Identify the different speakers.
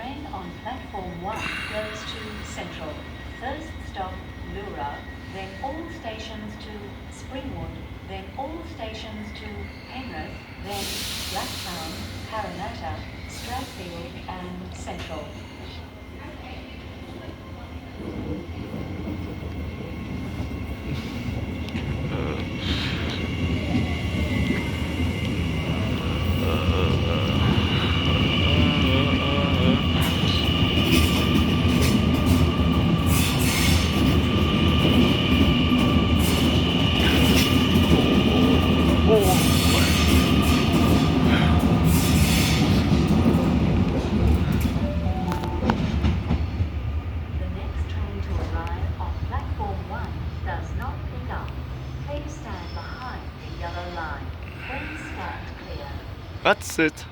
Speaker 1: train on platform 1 goes to Central. First stop Lura, then all stations to Springwood, then all stations to Penrith, then Blacktown, Parramatta, Strathfield and Central.
Speaker 2: That's it.